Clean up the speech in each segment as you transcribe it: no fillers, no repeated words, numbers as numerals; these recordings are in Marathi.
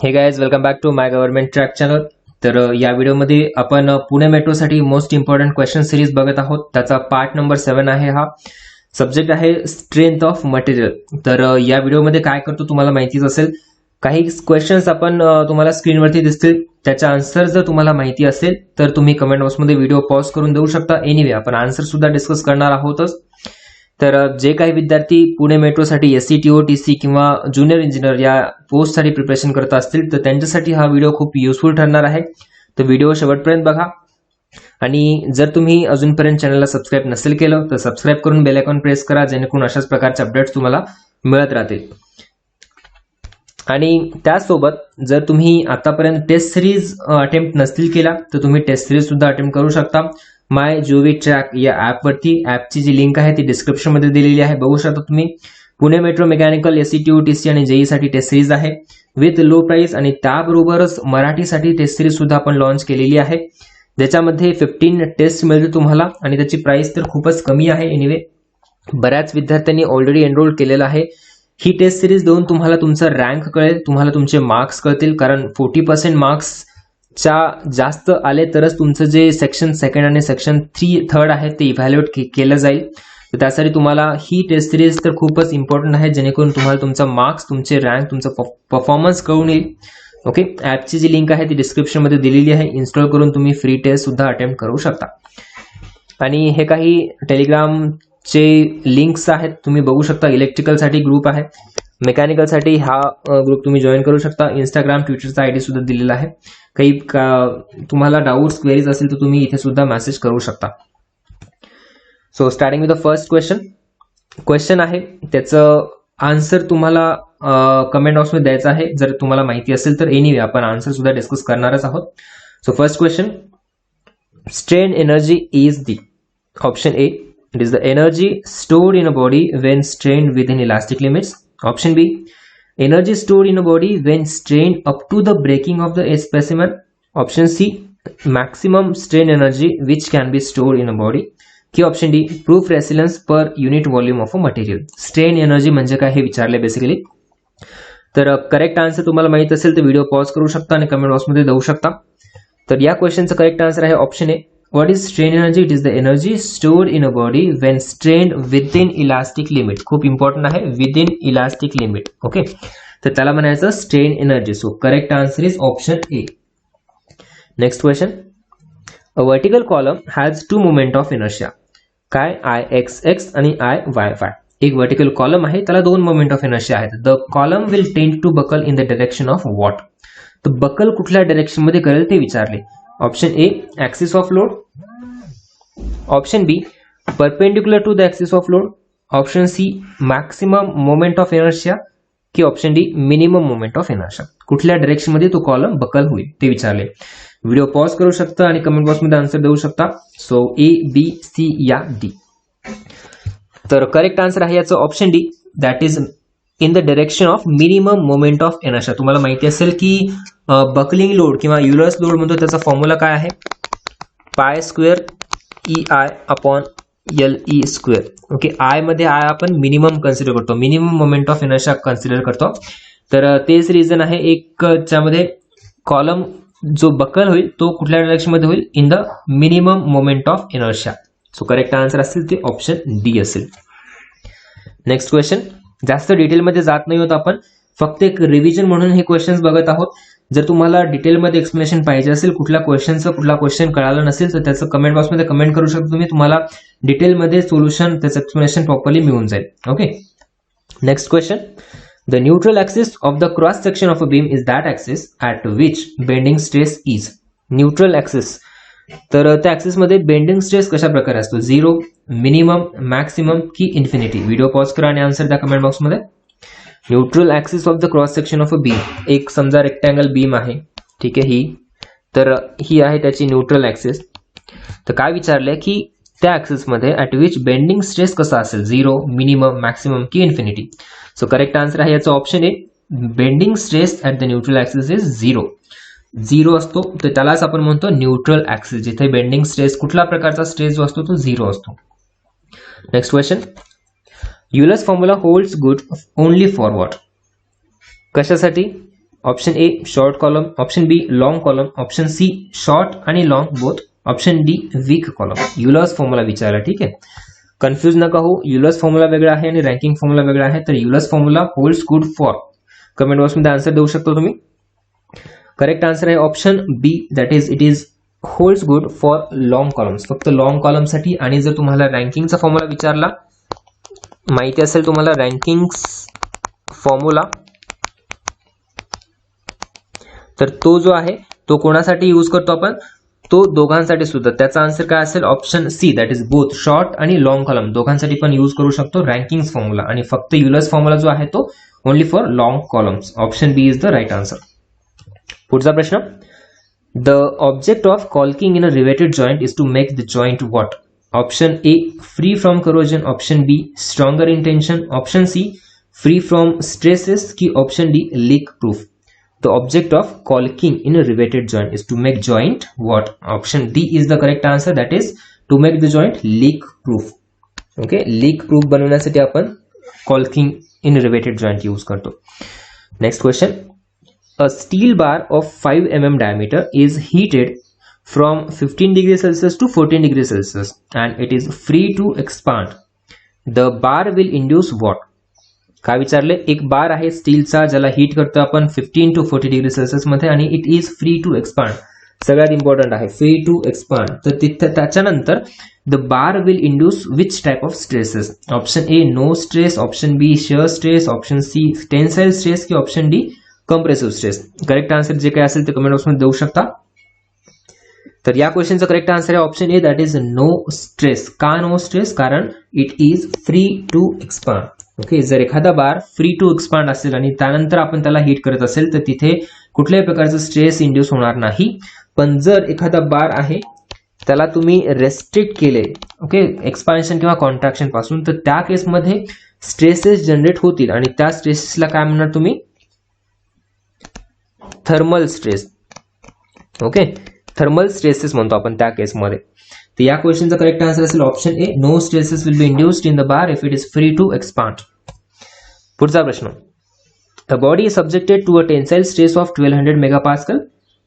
हे guys welcome back to my government track channel. तर या व्हिडिओमध्ये आपण पुणे मेट्रोसाठी मोस्ट इम्पॉर्टंट क्वेश्चन सिरीज बघत आहोत. त्याचा पार्ट नंबर 7 आहे. हा सब्जेक्ट आहे स्ट्रेंथ ऑफ मटेरियल. तर या व्हिडिओमध्ये काय करतो तुम्हाला माहितीच असेल. काही क्वेश्चन्स आपण तुम्हाला स्क्रीनवरती दिसतील, त्याचा आन्सर जर तुम्हाला माहिती असेल तर तुम्ही कमेंट बॉक्समध्ये व्हिडिओ पॉज करून देऊ शकता. एनिवे आपण आन्सर सुद्धा डिस्कस करणार आहोतच. तर जे काही विद्यार्थी पुणे मेट्रोसाठी SCTO-TC किंवा ज्युनियर इंजिनियर या पोस्टसाठी प्रिपरेशन करत असतील तर त्यांच्यासाठी हा व्हिडिओ खूप युजफुल ठरणार आहे. तर व्हिडिओ शेवटपर्यंत बघा. आणि जर तुम्ही अजूनपर्यंत चॅनलला सबस्क्राईब नसेल केलं तर सबस्क्राईब करून बेल आयकॉन प्रेस करा, जेणेकरून अशाच प्रकारचे अपडेट्स तुम्हाला मिळत राहतील. आणि त्यासोबत जर तुम्ही आतापर्यंत टेस्ट सिरीज अटेम्प्ट नसतील केला तर तुम्ही टेस्ट सिरीज सुद्धा अटेम्प्ट करू शकता. माय जोवी ट्रॅक या ॲपवरती. ॲपची जी लिंक आहे ती डिस्क्रिप्शन मध्ये दिलेली आहे, बघू शकता तुम्ही. पुणे मेट्रो मेकॅनिकल, SCTO-TC आणि JEE साठी टेस्ट सिरीज आहे विथ लो प्राइस. आणि त्याबरोबरच मराठीसाठी टेस्ट सिरीज सुद्धा आपण लॉन्च केलेली आहे, ज्याच्यामध्ये 15 टेस्ट मिळतील तुम्हाला. आणि त्याची प्राइस तर खूपच कमी आहे. एनिवे बऱ्याच विद्यार्थ्यांनी ऑलरेडी एनरोल केलेला आहे. ही टेस्ट सिरीज देऊन तुम्हाला तुमचा रँक कळेल, तुम्हाला तुमचे मार्क्स कळतील. कारण 40% मार्क्स च्या जास्त आले तरच तुमचं जे सेक्शन 2 आणि सेक्शन 3 आहे ते इव्हॅल्युएट केलं जाईल. तर त्यासाठी तुम्हाला ही टेस्ट सिरीज तर खूपच इम्पॉर्टंट आहे, जेणेकरून तुम्हाला तुमचा मार्क्स, तुमचे रँक, तुमचा परफॉर्मन्स कळून येईल. ओके, ॲपची जी लिंक आहे ती डिस्क्रिप्शन मध्ये दिलेली आहे. इन्स्टॉल करून तुम्ही फ्री टेस्ट सुद्धा अटेम्प्ट करू शकता. आणि हे काही टेलिग्रामचे लिंक्स आहेत, तुम्ही बघू शकता. इलेक्ट्रिकलसाठी ग्रुप आहे, मेकॅनिकलसाठी हा ग्रुप तुम्ही जॉईन करू शकता. इंस्टाग्राम, ट्विटरचा ID सुद्धा दिलेला आहे. काही तुम्हाला डाऊट्स, क्वेरीज असेल तर तुम्ही इथे सुद्धा मेसेज करू शकता. So starting with the first question आहे, त्याचं आन्सर तुम्हाला कमेंट बॉक्समध्ये द्यायचं आहे जर तुम्हाला माहिती असेल तर. एनिवे आपण आन्सर सुद्धा डिस्कस करणारच आहोत. So first question, strain energy is the option A, it is the energy stored in a body when strained with in elastic limits. Option B, energy stored in a body when strained up to the breaking of the specimen. Option C, maximum strain energy which can be stored in a body. की option D, proof resilience per unit volume of a material. Strain energy म्हणजे काय हे विचारले बेसिकली. तर करेक्ट आन्सर तुम्हाला माहित असेल तर व्हिडिओ पॉज करू शकता आणि कमेंट बॉक्समध्ये देऊ शकता. तर या क्वेश्चनचं करेक्ट आन्सर आहे option A. What is strain energy? It is the energy stored in a body when strained within elastic limit. खूप इम्पॉर्टंट आहे, within elastic limit. ओके, तर त्याला म्हणायचं strain energy. So correct answer is option A. Next question, a vertical column has 2 moment of inertia. काय? IXX आणि IYY. एक वर्टिकल कॉलम आहे, त्याला 2 मोमेंट ऑफ इनर्शिया आहेत. The column will tend to buckle in the direction of what. तर बकल कुठल्या डायरेक्शन मध्ये करेल ते विचारले. Option A, axis of load. Option B, perpendicular to the axis of load. Option C, maximum moment of inertia. की option D, minimum moment of inertia. कुठल्या डायरेक्शन मध्ये तो कॉलम बकल होईल ते विचारले. व्हिडिओ पॉज करू शकता आणि कमेंट बॉक्समध्ये आन्सर देऊ शकता. सो A, B, C या D. तर करेक्ट आन्सर आहे याचं option D, that is in the direction of minimum moment of inertia. तुम्हाला माहिती असेल की बकलिंग लोड किंवा युलर्स लोड म्हणतो, त्याचा फॉर्म्युला काय आहे? π² EI upon LE square. Okay, I मध्ये आय आपण मिनिमम कन्सिडर करतो, minimum moment of inertia consider करतो. तर तेच रिझन आहे. एक च्यामध्ये कॉलम जो बकल होईल तो कुठल्या डायरेक्शन मध्ये होईल? In the minimum moment of inertia. So correct answer असेल ते ऑप्शन D असेल. नेक्स्ट क्वेश्चन, जास्त डिटेलमध्ये जात नाही होत आपण, फक्त एक रिव्हिजन म्हणून हे क्वेश्चन्स बघत आहोत. जर तुम्हाला डिटेलमध्ये एक्सप्लेनेशन पाहिजे असेल, कुठला क्वेश्चन कळालं नसेल तर त्याचं कमेंट बॉक्समध्ये कमेंट करू शकता तुम्ही. तुम्हाला डिटेलमध्ये सोल्युशन, त्याचं एक्सप्लेनेशन प्रॉपरली मिळून जाईल. Okay, next question, the neutral axis of the cross section of a beam is that axis at which bending stress is. Neutral axis, तर त्या ऍक्सिस मध्ये बेंडिंग स्ट्रेस कशा प्रकारे असतो? 0, मिनिमम, मॅक्सिमम की इन्फिनिटी? व्हिडिओ पॉज करा आणि आन्सर द्या कमेंट बॉक्समध्ये. Neutral axis of the cross section of a beam, एक समजा रेक्टँगल बीम आहे, ठीक आहे ही, तर ही आहे त्याची न्यूट्रल ऍक्सिस. तर काय विचारलंय की त्या ऍक्सिस मध्ये ऍट विच बेंडिंग स्ट्रेस कसा असेल? 0, मिनिमम, मॅक्सिमम की इन्फिनिटी? सो करेक्ट आन्सर आहे याचा option A, bending stress at the neutral axis is 0. 0 असतो तर त्यालाच आपण म्हणतो न्यूट्रल ऍक्सिस, जिथे बेंडिंग स्ट्रेस, कुठल्या प्रकारचा स्ट्रेस जो असतो तो 0 असतो. Next question, Euler's formula holds good only for what? कशासाठी? Option A short column, option B long column, option C short आणि long both, option D weak column. Euler's formula विचारला. ठीक आहे, कन्फ्यूज नका हो. युलर्स फॉर्म्युला वेगळा आहे आणि रँकिंग फॉर्म्युला वेगळा आहे. तर Euler's formula holds good for, comment बॉक्समध्ये आन्सर देऊ शकतो तुम्ही. करेक्ट आन्सर आहे option B, that is it is holds good for long columns, फक्त लॉंग कॉलमसाठी. आणि जर तुम्हाला रँकिंगचा फॉर्म्युला विचारला, माहिती असेल तुम्हाला रँकिंग फॉर्म्युला, तर तो जो आहे तो कोणासाठी यूज करतो आपण, तो दोघांसाठी सुद्धा. त्याचा आन्सर काय असेल, option C, that is both short आणि लॉंग कॉलम दोघांसाठी पण यूज करू शकतो रँकिंग फॉर्म्युला. आणि फक्त युलर्स फॉर्म्युला जो आहे तो only for long columns. Option B is the right answer. पुढचा प्रश्न, the object of caulking in a riveted joint is to make the joint what. Option A free from corrosion, option B stronger in tension, option C free from stresses की option D leak proof. The object of caulking in a riveted joint is to make joint what? Option D is the correct answer, that is to make the joint leak proof. Okay, leak proof बनवण्यासाठी आपण caulking in riveted joint use करतो. Next question, a steel bar of 5 mm diameter is heated from 15 degrees Celsius to 14 degrees Celsius and it is free to expand. The bar will induce what? काय विचारले, एक बार आहे स्टीलचा ज्याला हीट करतो आपण 15 to 40 डिग्री सेल्सिअस मध्ये आणि it is free to expand. सगळ्यात इम्पॉर्टंट आहे फ्री टू एक्सपांड. तर तिथे त्याच्यानंतर the bar will induce which type of stresses. Option A no stress, option B shear stress, option C tensile stress की option D compressive stress. Correct answer जे काय असेल ते कमेंट बॉक्समध्ये देऊ शकता. तर या क्वेश्चनचा करेक्ट आन्सर आहे option A, that is no stress. का नो स्ट्रेस, कारण it is free to expand. Okay, जर एखादा बार फ्री टू एक्सपांड असेल आणि त्यानंतर आपण त्याला हीट करत असेल तर तिथे कुठल्याही प्रकारचं स्ट्रेस इंड्यूस होणार नाही. पण जर एखादा बार आहे त्याला तुम्ही रेस्ट्रिक्ट केले, ओके, एक्सपान्शन किंवा कॉन्ट्रॅक्शन पासून, तर त्या केसमध्ये स्ट्रेसेस जनरेट होतील आणि त्या स्ट्रेसेसला काय म्हणणार तुम्ही, thermal stress. Okay, thermal stresses म्हणतो आपण त्या केसमध्ये. तर या क्वेश्चनचा करेक्ट आन्सर असेल option A, no stresses will be induced in the bar if it is free to expand. पुढचा प्रश्न, the body is subjected to a tensile stress of 1200 megapascal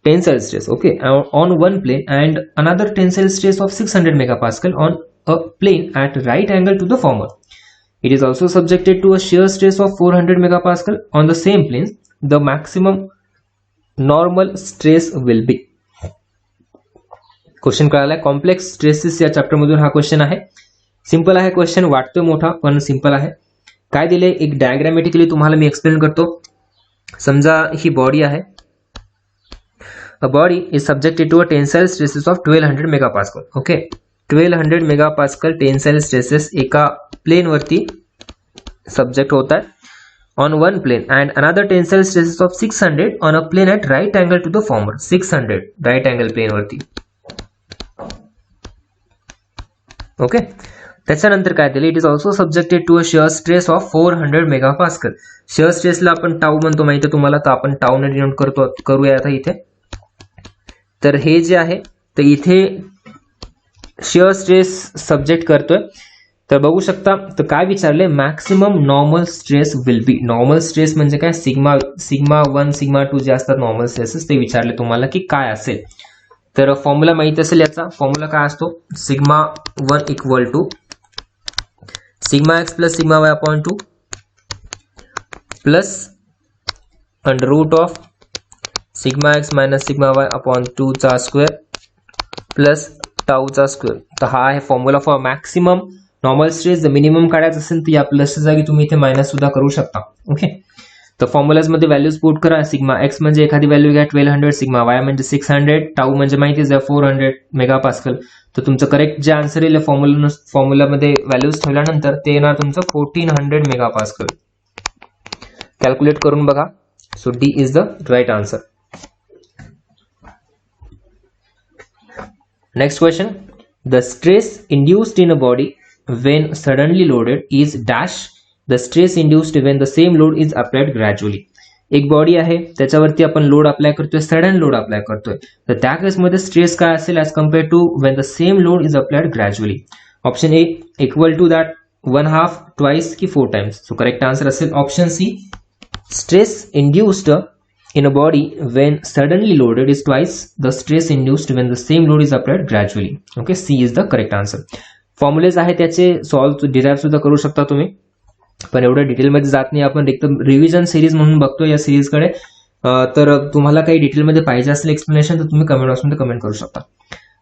tensile stress, okay, on one plane and another tensile stress of 600 megapascal on a plane at right angle to the former. It is also subjected to a shear stress of 400 megapascal on the same planes. The maximum normal stress will be. Question कळालाय, कॉम्प्लेक्स स्ट्रेसेस या चॅप्टर मधून हा क्वेश्चन आहे. सिंपल आहे क्वेश्चन, वाटतोय मोठा पण सिंपल आहे. काय दिले, एक डायग्रामॅटिकली तुम्हाला मी एक्सप्लेन करतो. समजा ही बॉडी आहे, a body is subjected to a tensile stresses of 1200 megapascal. Okay, 1200 megapascal tensile stresses एका प्लेन वरती सब्जेक्ट होत आहे on one plane and another tensile stresses of 600 on a plane at right angle to the former. 600 right angle plane वरती. ओके, त्याच्यानंतर काय दिले, it is also subjected to a shear stress of 400 megapascal. Shear स्ट्रेसला आपण टाऊ म्हणतो, माहिती आहे तुम्हाला, तर आपण टाऊ ने डिनोट करूया आता इथे. तर हे जे आहे तर इथे शियर स्ट्रेस सब्जेक्ट करतोय. तर बघू शकता, तर काय विचारले, maximum normal stress will be. Normal stress म्हणजे काय, सिग्मा 1 सिग्मा 2 जे असतात नॉर्मल स्ट्रेसेस, ते विचारले तुम्हाला की काय असेल. तर फॉर्म्युला माहिती असेल याचा. फॉर्म्युला काय असतो, sigma 1 equal to sigma x plus sigma y upon 2 plus under root of sigma x minus sigma y upon 2 चा स्क्वेअर प्लस टाऊ चा स्क्वेअर. तर हा आहे formula for maximum normal stress. जर मिनिमम काढायचं असेल तर या प्लसच्या जागी तुम्ही इथे मायनस सुद्धा करू शकता. ओके, तर फॉर्म्युलाज मध्ये व्हॅल्यूज पुट करा. सिग्मा एक्स म्हणजे एखादी व्हॅल्यू घ्या 1200, सिग्मा वाय म्हणजे 600, टाऊ म्हणजे माहितीच आहे 400 मेगापास्कल. तर तुमचं करेक्ट जे आन्सर येईल फॉर्म्युलामध्ये व्हॅल्यूज ठेवल्यानंतर ते येणार तुमचं 1400 मेगापास्कल. कॅल्क्युलेट करून बघा. So D is the right answer. Next question, the stress induced in a body when suddenly loaded is dash the stress induced when the same load is applied gradually. एक बॉडी आहे त्याच्यावरती आपण लोड अप्लाय करतोय, सडन लोड अप्लाय करतोय, तर त्या केसमध्ये स्ट्रेस काय असेल as compared to when the same load is applied gradually. Option A equal to that 1/2, twice की 4 टाइम्स. सो करेक्ट आन्सर असेल option C, stress induced in a body when suddenly loaded is twice the stress induced when the same load is applied gradually. Okay, C is the correct answer. Formulas आहे त्याचे सॉल्व डिराइव्ह सुद्धा करू शकता तुम्ही, पण एवढं डिटेलमध्ये जात नाही. आपण एकदम रिव्हिजन सिरीज म्हणून बघतो या सिरीजकडे. तर तुम्हाला काही डिटेलमध्ये पाहिजे असेल एक्सप्लेनेशन तर तुम्ही कमेंट बॉक्समध्ये कमेंट करू शकता.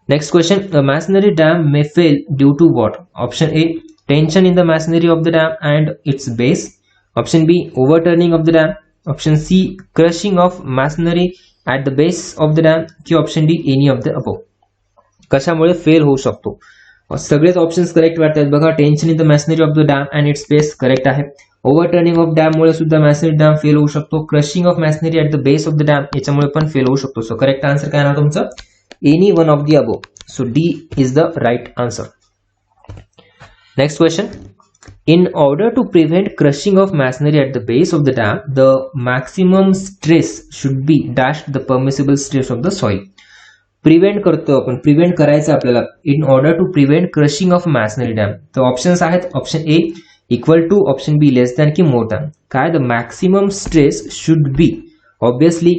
Next question, a masonry dam may fail due to what? Option A, tension in the masonry of the dam and its base. Option B, overturning of the dam. Option C, crushing of masonry at the base of the dam. की option D, any of the above. कशामुळे फेल होऊ शकतो? सगळेच ऑप्शन्स करेक्ट वाटतात बघा. Tension in the masonry of the dam and its base correct आहे. ओव्हरटर्निंग ऑफ डॅम मुळे सुद्धा मॅसनरी डॅम फेल होऊ शकतो. Crushing of masonry at the base of the dam याच्यामुळे पण फेल होऊ शकतो. सो करेक्ट आन्सर काय ना तुमचं? Any one of the above. So D is the right answer. Next question, in order to prevent crushing of masonry at the base of the dam, the maximum stress should be dash the permissible stress of the soil. Prevent करतो आपण, प्रिव्हेंट करायचं आपल्याला. In order to prevent crushing of masonry dam. तर ऑप्शन्स आहेत, option A equal to, option B less than की मोर दॅन. काय? The maximum stress should be, obviously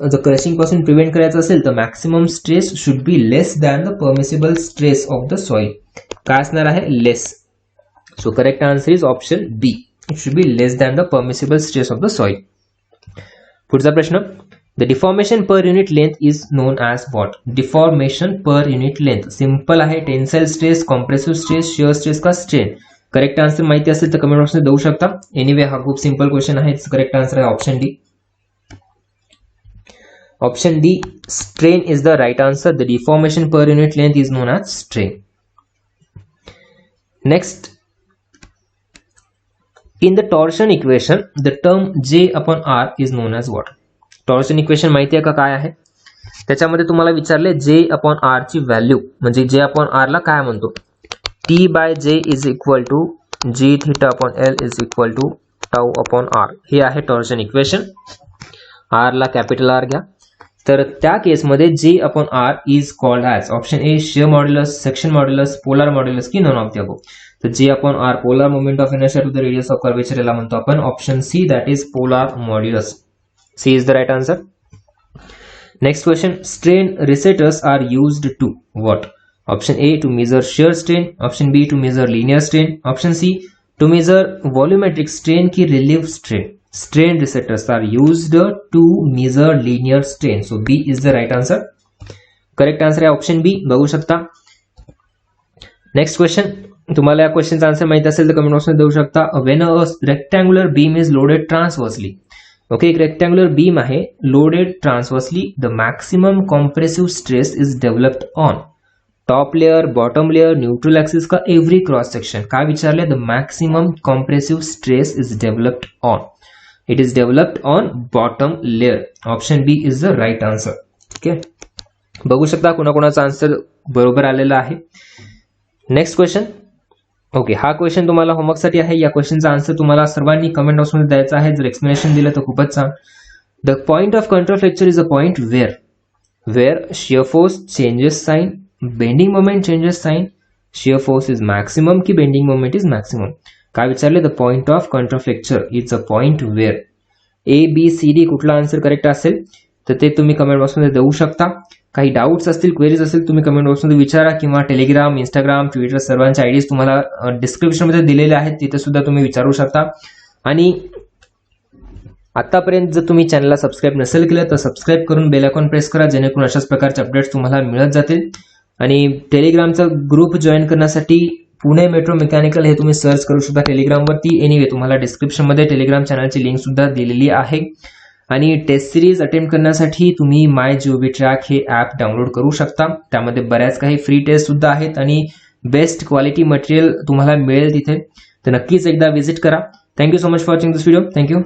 जर क्रशिंग पासून प्रिव्हेंट करायचं असेल तर maximum stress should be less than the permissible stress of the soil. काय असणार आहे? लेस. So correct answer is option B. It should be less than the permissible stress of the soil. पुढचा प्रश्न, the deformation per unit length is known as what? Deformation per unit length. Simple आहे. Tensile stress, compressive stress, shear stress का स्ट्रेन. करेक्ट आन्सर माहिती असेल तर कमेंट बॉक्समध्ये देऊ शकता. एनिवे हा खूप सिंपल क्वेश्चन आहे. करेक्ट आन्सर आहे option D. Option D, strain is the right answer. The deformation per unit length is known as strain. Next, in the torsion equation the term J upon R is known as what? Torsion equation माहिती आहे का काय आहे? त्याच्यामध्ये तुम्हाला विचारले J upon R ची व्हॅल्यू, म्हणजे J upon R ला काय म्हणतो? T by J is equal to G theta upon L is equal to tau upon R. हे आहे टॉर्शन इक्वेशन. R ला कॅपिटल R घ्या. तर त्या केसमध्ये J upon R is called as option A shear modulus, section modulus, polar modulus की नॉन ऑफ द अबोव. तर J upon R polar moment of inertia to the radius of curvature याला म्हणतो आपण option C, that is polar modulus. C is the right answer. Next question, strain rosettes are used to what? Option A to measure shear strain, option B to measure linear strain, option C to measure volumetric strain की relief strain. Strain receptors are used to measure linear strain. So B is the right answer. Correct answer आहे ऑप्शन बी. बघू शकता. नेक्स्ट क्वेश्चन, तुम्हाला या क्वेश्चनचा आन्सर माहिती असेल तर कमेंट बॉक्समध्ये देऊ शकता. When a rectangular beam is loaded transversely. Okay, एक रेक्टँग्युलर बीम आहे loaded transversely. The maximum compressive stress is developed on top layer, bottom layer, neutral axis का एव्हरी क्रॉस सेक्शन. काय विचारले? The maximum compressive stress is developed on. It is developed on bottom layer. Option B is the right answer. Okay, बघू शकता कोणाकोणाचा आन्सर बरोबर आलेला आहे. Next question. ओके, हा क्वेश्चन तुम्हाला होमवर्क साठी आहे. या क्वेश्चनचा आन्सर तुम्हाला सर्वांनी कमेंट बॉक्समध्ये द्यायचा आहे. जर एक्सप्लेनेशन दिलं तर खूपच छान. The point of contraflexure is a point where shear force changes sign, bending moment changes sign, shear force is maximum की बेंडिंग मोमेंट इज मॅक्सिमम. काय विचारले? The point of contraflexure is a point where. A B C D कुठला आन्सर करेक्ट असेल तर ते तुम्ही कमेंट बॉक्समध्ये देऊ शकता. काही डाऊट्स असतील, क्वेरीज असतील तुम्ही कमेंट बॉक्समध्ये विचारा, किंवा टेलिग्राम, इंस्टाग्राम, ट्विटर सर्वांचे आयडीज तुम्हाला डिस्क्रिप्शनमध्ये दिलेले आहेत, तिथे सुद्धा तुम्ही विचारू शकता. आणि आतापर्यंत जर तुम्ही चॅनलला सबस्क्राईब नसेल केलं तर सबस्क्राईब करून बेल आयकॉन प्रेस करा, जेणेकरून अशाच प्रकारचे अपडेट्स तुम्हाला मिळत जातील. आणि टेलिग्रामचा ग्रुप जॉईन करण्यासाठी पुणे मेट्रो मेकॅनिकल हे तुम्ही सर्च करू शकता टेलिग्रामवरती. एनिवे तुम्हाला डिस्क्रिप्शनमध्ये टेलिग्राम चॅनलची लिंक सुद्धा दिलेली आहे. आणि टेस्ट सिरीज अटेम्प्ट करण्यासाठी तुम्ही माय जीओबी ट्रॅक हे ॲप डाउनलोड करू शकता. त्यामध्ये बऱ्याच काही फ्री टेस्ट सुद्धा आहेत आणि बेस्ट क्वालिटी मटेरियल तुम्हाला मिळेल तिथे. तर नक्कीच एकदा व्हिजिट करा. Thank you so much for watching this video. Thank you.